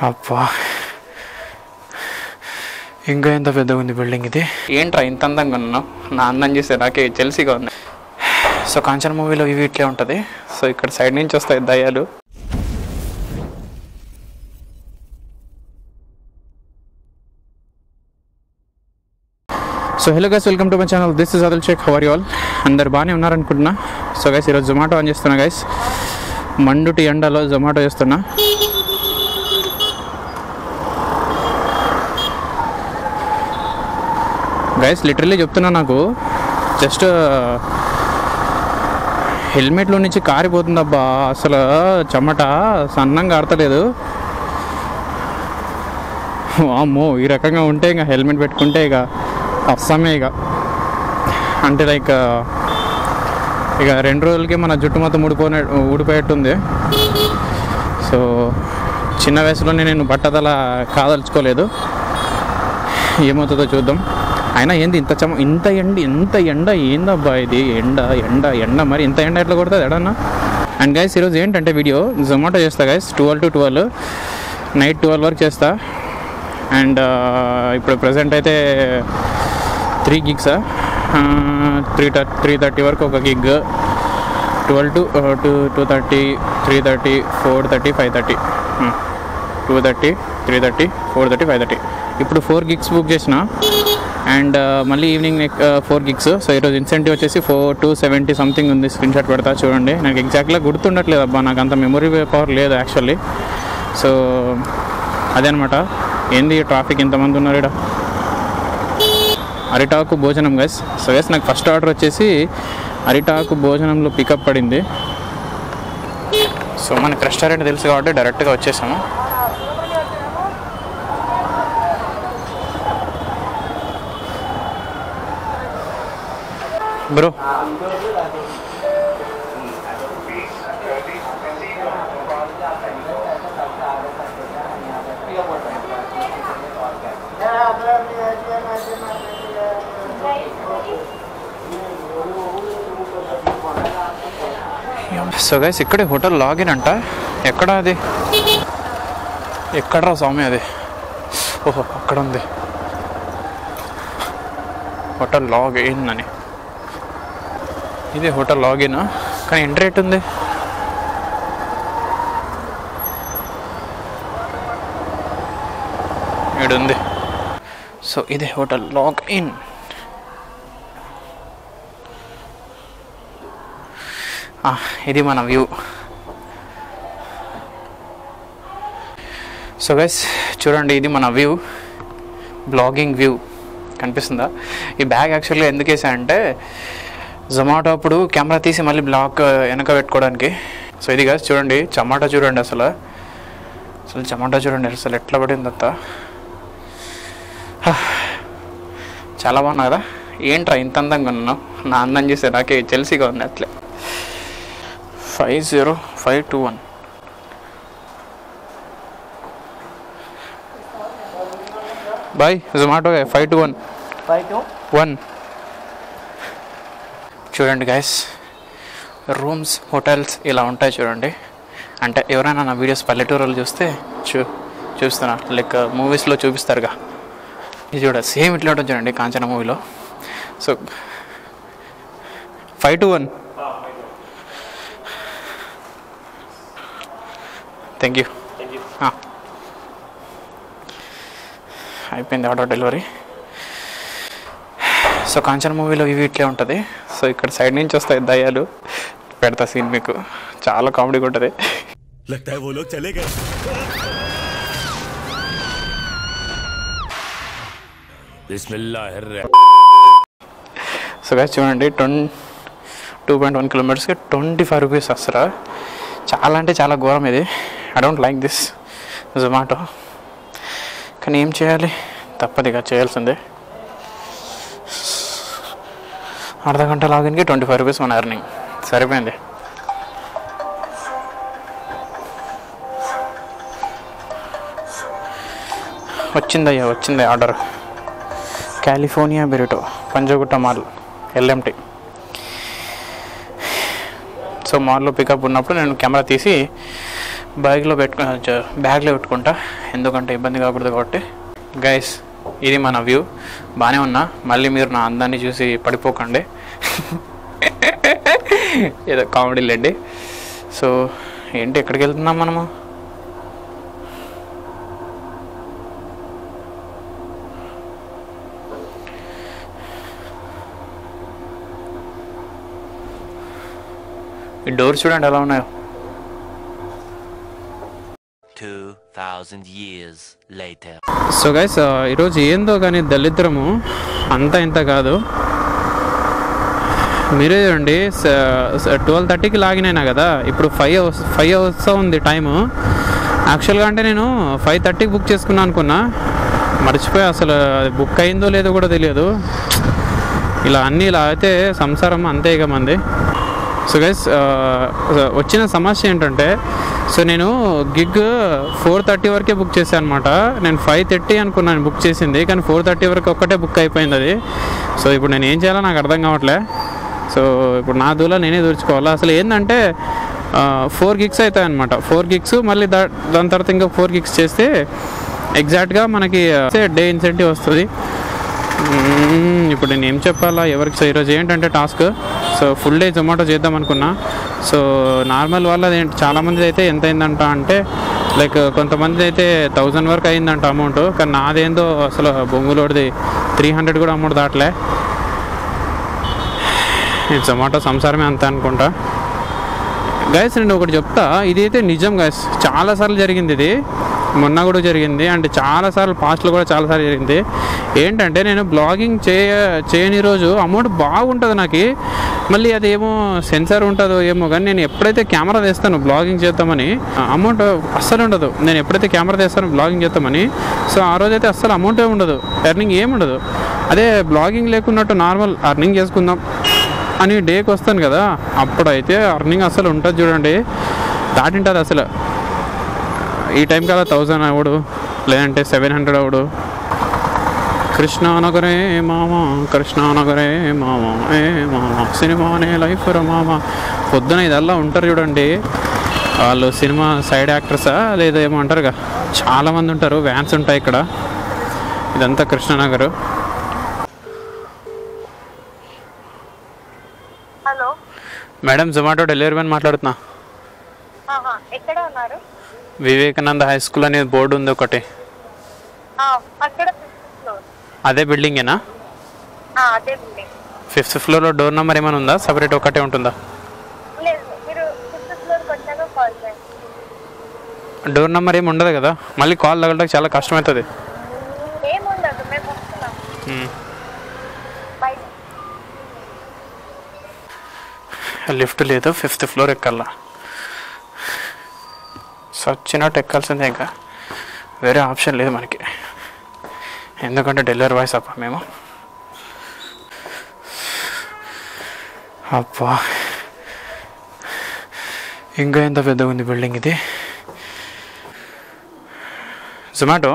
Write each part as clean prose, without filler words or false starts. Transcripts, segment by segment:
అబ్బా, ఇంకా ఎంత పెద్దగా ఉంది బిల్డింగ్ ఇది. ఏంట్రా ఇంత అందంగా ఉన్నావు? నా అందం చూస్తే నాకే జెల్సీగా ఉంది. సో కాంచన మూవీలో ఇవి ఇట్లే ఉంటుంది. సో ఇక్కడ సైడ్ నుంచి వస్తాయి దయ్యాలు. So hello guys, welcome to my channel. This is Adil Shaikh. How are you all? అందరు బాగానే ఉన్నారనుకుంటున్నా. సో గైస్, ఈరోజు జొమాటో ఆన్ చేస్తున్నా గైస్. మండుటి ఎండలో జొమాటో చేస్తున్నా. గైస్ లిటరల్లీ చెప్తున్నా, నాకు జస్ట్ హెల్మెట్లో నుంచి కారిపోతుందబ్బా. అసలు చెమట సన్నంగా ఆడతలేదు. అమ్మో, ఈ రకంగా ఉంటే ఇక హెల్మెట్ పెట్టుకుంటే ఇక అస్సమే. అంటే లైక్ ఇక 2 రోజులకి మన జుట్టు మొత్తం ఊడిపోయేట్టుంది. సో చిన్న వయసులోనే నేను బట్టదల కాదలుచుకోలేదు. ఏమవుతుందో చూద్దాం. అయినా ఏంది ఇంత ఎండ ఏందబ్బా ఇది? ఎండ మరి ఇంత ఎండ ఎట్లా కొడుతుంది ఎడన్నా? అండ్ గైస్, ఈరోజు ఏంటంటే వీడియో జొమాటో చేస్తా గైస్. 12 to 12 నైట్ 12 వరకు చేస్తా. అండ్ ఇప్పుడు ప్రజెంట్ అయితే 3 gigs, 3:30 వరకు ఒక గిగ్, 12 to 2:30, 3:30, 4:30, 5:30, 2:30, 3:30, 4:30, 5:30. ఇప్పుడు 4 gigs బుక్ చేసిన. అండ్ మళ్ళీ ఈవినింగ్ 4 gigs. సో ఈరోజు ఇన్సెంటివ్ వచ్చేసి 4,270 సంథింగ్ ఉంది. స్క్రీన్ షాట్ పెడతా చూడండి. నాకు ఎగ్జాక్ట్గా గుర్తుండట్లేదు అబ్బా, నాకు అంత మెమొరీ పవర్ లేదు యాక్చువల్లీ. సో అదే అనమాట. ఏంది ట్రాఫిక్ ఇంతమంది ఉన్నారు ఇక్కడ. అరిటాకు భోజనం గైస్. సో గైస్, నాకు ఫస్ట్ ఆర్డర్ వచ్చేసి అరిటాకు భోజనంలో పికప్ పడింది. సో మనకి రెస్టారెంట్ తెలుసు కాబట్టి డైరెక్ట్గా వచ్చేసాము. బ్రో సో గైస్, ఇక్కడే హోటల్ లాగిన్ అంట. ఎక్కడ అది? ఎక్కడరా స్వామి అది? ఓహో, అక్కడ ఉంది హోటల్ లాగిన్ అని. ఇదే హోటల్ లాగిన్, కానీ ఎంట్రీ రేట్ ఉంది. ఉంది. సో ఇదే హోటల్ లాగిన్. ఇది మన వ్యూ. సో గైస్ చూడండి, ఇది మన వ్యూ, బ్లాగింగ్ వ్యూ. కనిపిస్తుందా? ఈ బ్యాగ్ యాక్చువల్గా ఎందుకు వేసా అంటే జొమాటో అప్పుడు కెమెరా తీసి మళ్ళీ బ్లాగ్ వెనక పెట్టుకోవడానికి. సో ఇది గైస్ చూడండి, టమాటా చూడండి. అసలు టమాటా చూడండి అసలు ఎట్లా పడిందంత. చాలా బాగున్నా కదా? ఏంట్రా ఇంత అందంగా ఉన్నావు? నా అందం చూస్తే నాకే జెల్సీగా ఉంది. అట్లే 50521. బాయ్ జొమాటో 521. చూడండి గైస్, రూమ్స్, హోటల్స్ ఇలా ఉంటాయి చూడండి. అంటే ఎవరైనా నా వీడియోస్ పల్లెటూరులో చూస్తే చూస్తున్నా, లైక్ మూవీస్లో చూపిస్తారుగా. ఇది చూడ సేమ్ ఇట్లా ఉంటుంది చూడండి కాంచన మూవీలో. సో 521. Thank you. అయిపోయింది ఆర్డర్ డెలివరీ. సో కాంచన మూవీలో ఇవి ఇట్లే ఉంటుంది. సో ఇక్కడ సైడ్ నుంచి వస్తాయి దయ్యాలు. పెడతా సీన్ మీకు, చాలా కామెడీగా ఉంటుంది. సో గైస్ చూడండి, 2.1 kilometers 25 rupees వస్తారా? చాలా అంటే చాలా ఘోరం ఇది. I don't like this Zomato, కానీ ఏం చేయాలి, తప్పదుగా చేయాల్సిందే. అర్ధగంట లాగిన్కి 25 rupees మన ఎర్నింగ్. సరిపోయింది. వచ్చింది order. California burrito, Panjagutta mall, LMT. So మాల్లో పికప్ ఉన్నప్పుడు నేను కెమెరా తీసి బ్యాగ్లో పెట్టుకుంటా, ఎందుకంటే ఇబ్బంది కాకూడదు కాబట్టి. గైస్, ఇది మన వ్యూ. బాగానే ఉన్నా, మళ్ళీ మీరు నా అందాన్ని చూసి పడిపోకండి. ఏదో కామెడీలేండి. సో ఏంటి, ఎక్కడికి వెళ్తున్నాం మనము? ఈ డోర్ చూడండి ఎలా ఉన్నాయో. 2000 years later. సో గైస్, ఈరోజు ఏందో కానీ దళిద్రము అంతా ఇంత కాదు. మీరే చూడండి, 12:30కి లాగిన్ అయినా కదా, ఇప్పుడు 5 అవర్స్ ఉంది టైము. యాక్చువల్గా అంటే నేను 5:30కి బుక్ చేసుకున్నాను అనుకున్నా, మర్చిపోయి అసలు అది బుక్ అయిందో లేదో కూడా తెలియదు. ఇలా అన్నీ ఇలా అయితే సంసారం అంతే ఇక మంది. సో గైస్, వచ్చిన సమస్య ఏంటంటే, సో నేను గిగ్ 4:30 వరకే బుక్ చేశాను అనమాట. నేను 5:30 అనుకున్నాను బుక్ చేసింది, కానీ 4:30 వరకు ఒక్కటే బుక్ అయిపోయింది అది. సో ఇప్పుడు నేను ఏం చేయాలో నాకు అర్థం కావట్లే. సో ఇప్పుడు నా దూల నేనే దూర్చుకోవాలి. అసలు ఏంటంటే 4 gigs అవుతాయి అనమాట. 4 gigs మళ్ళీ దాని తర్వాత ఇంకా 4 gigs చేస్తే ఎగ్జాక్ట్గా మనకి డే ఇన్సెంటివ్ వస్తుంది. ఇప్పుడు నేను ఏం చెప్పాలా ఎవరికి? సో ఈరోజు ఏంటంటే task, so full day Zomato చేద్దాం అనుకున్నా. సో నార్మల్ వాళ్ళది చాలామంది అయితే ఎంత అయిందంట అంటే, లైక్ కొంతమంది అయితే 1000 వరకు అయిందంట అమౌంట్. కానీ నాదేందో అసలు బొంగులోడిది 300 కూడా అమౌంట్ దాటలే. నేను జొమాటో సంసారమే అంత అనుకుంటా. గైస్, నేను ఒకటి చెప్తా, ఇది అయితే నిజం గైస్. చాలాసార్లు జరిగింది ఇది, మొన్న కూడా జరిగింది, అంటే చాలాసార్లు పాస్ట్లో కూడా చాలాసార్లు జరిగింది. ఏంటంటే నేను బ్లాగింగ్ చేయని రోజు అమౌంట్ బాగుంటుంది నాకు, మళ్ళీ అదేమో సెన్సార్ ఉంటుందో ఏమో, కానీ నేను ఎప్పుడైతే కెమెరా తెస్తాను బ్లాగింగ్ చేద్దామని అమౌంట్ అస్సలు ఉండదు. నేను ఎప్పుడైతే కెమెరా తెస్తాను బ్లాగింగ్ చేద్దామని, సో ఆ రోజైతే అస్సలు అమౌంటే ఉండదు, ఎర్నింగ్ ఏముండదు. అదే బ్లాగింగ్ లేకున్నట్టు నార్మల్ అర్నింగ్ చేసుకుందాం అని డేకి వస్తాను కదా, అప్పుడైతే అర్నింగ్ అసలు ఉంటుంది చూడండి, దాటింటుంది అసలు. ఈ టైం కదా 1000 అవడు, లేదంటే 700 అవడు. కృష్ణానగరే మామ, కృష్ణానగరే మామ, ఏ మామ, సినిమానే లైఫ్ రా మామ. పొద్దున ఇదల్లా ఉంటారు చూడండి, వాళ్ళు సినిమా సైడ్ యాక్టర్సా లేదా ఏమో అంటారుగా, చాలామంది ఉంటారు, వ్యాన్స్ ఉంటాయి ఇక్కడ. ఇదంతా Krishna Nagar. Hello madam, Zomato delivery man మాట్లాడుతున్నా. ఎక్కడ ఉన్నారు? వివేకానంద హై స్కూల్ అనేది బోర్డు ఉంది ఒకటి, అక్కడ 5th floor. అదే బిల్డింగేనా? అదే బిల్డింగ్. 5th ఫ్లోర్లో డోర్ నెంబర్ ఏమైనా ఉందా? సపరేట్ ఒకటే ఉంటుందా? లేదు, మీరు 5th ఫ్లోర్కి వచ్చాక కాల్ చేయండి. డోర్ నెంబర్ ఏమి ఉండదు కదా, మళ్ళీ కాల్ తగలడానికి చాలా కష్టమవుతుంది. ఏముండదు, మేము వస్తున్నాం. బయట లిఫ్ట్ లేదు, 5th ఫ్లోర్ ఎక్కాల. సచ్చినట్టు ఎక్కాల్సిందే, ఇంకా వేరే ఆప్షన్ లేదు మనకి, ఎందుకంటే డెలివరీ బాయ్స్ అప్ప మేము. అబ్బా, ఇంకా ఎంత పెద్దగా ఉంది బిల్డింగ్ ఇది. జొమాటో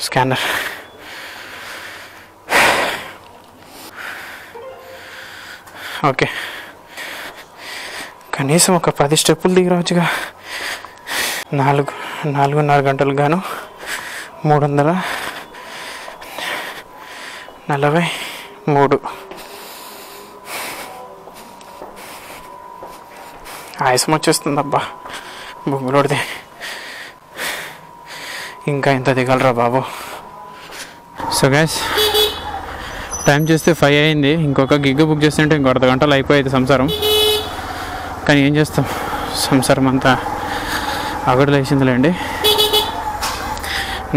స్కానర్. ఓకే, కనీసం ఒక 10 స్టెప్పులు దిగిరావచ్చుగా. 4.5 గంటలకు గాను 343. ఆయాసం వచ్చేస్తుంది అబ్బా బొంగులోడిది. ఇంకా ఎంత దిగలరా బాబు. సో గైస్, టైం చూస్తే 5 అయింది. ఇంకొక గిగ్ బుక్ చేస్తుంటే ఇంకో 1/2 గంటలు అయిపోయేది సంసారం. కానీ ఏం చేస్తాం, సంసారం అంతా అగడు లేచిందిలేండి.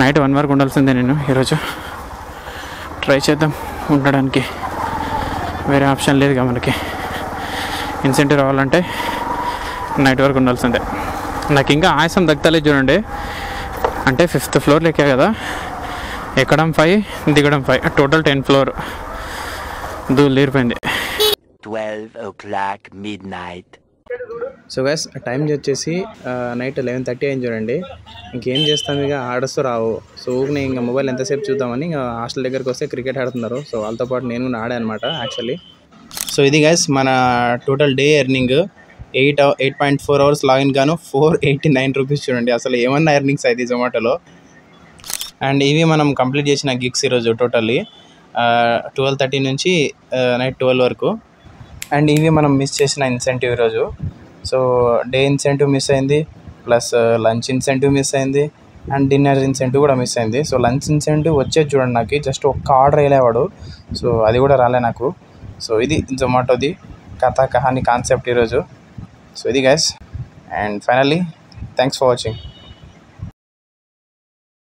నైట్ 1 వరకు ఉండాల్సిందే నేను ఈరోజు. ట్రై చేద్దాం ఉండడానికి, వేరే ఆప్షన్ లేదుగా మనకి. ఇన్సెంటివ్ రావాలంటే నైట్ వరకు ఉండాల్సిందే. నాకు ఇంకా ఆయాసం తగ్గలేదు చూడండి. అంటే 5th ఫ్లోర్లో ఎక్కా కదా, ఎక్కడం 5, దిగడం 5, టోటల్ 10 ఫ్లోర్. దూలు తీరిపోయింది. 12 o'clock midnight. So guys, time వచ్చేసి నైట్ 11:30 అయింది చూడండి. ఇంకేం చేస్తాం, ఇక ఆర్డర్స్ రావు. సో నేను ఇంకా మొబైల్ ఎంతసేపు చూద్దామని ఇంకా హాస్టల్ దగ్గరికి వస్తే క్రికెట్ ఆడుతున్నారు. సో వాళ్ళతో పాటు నేను కూడా ఆడాను అనమాట యాక్చువల్లీ. సో ఇది గైస్ మన total day earning 8.4 hours login గాను 489 రూపీస్. చూడండి అసలు ఏమన్నా ఎర్నింగ్స్ అయితే జొమాటోలో. అండ్ ఇవి మనం కంప్లీట్ చేసిన గిగ్స్ ఈరోజు టోటల్లీ 12:30 నుంచి నైట్ 12 వరకు. అండ్ ఇవి మనం మిస్ చేసిన ఇన్సెంటివ్ ఈరోజు. సో డే ఇన్సెంటివ్ మిస్ అయింది, ప్లస్ లంచ్ ఇన్సెంటివ్ మిస్ అయింది, అండ్ డిన్నర్ ఇన్సెంటివ్ కూడా మిస్ అయింది. సో లంచ్ ఇన్సెంటివ్ వచ్చేది చూడండి నాకు, జస్ట్ ఒక్క ఆర్డర్ వేయలేవాడు, సో అది కూడా రాలే నాకు. సో ఇది జొమాటోది కథ కహాని కాన్సెప్ట్ ఈరోజు. సో ఇది guys, and finally thanks for watching.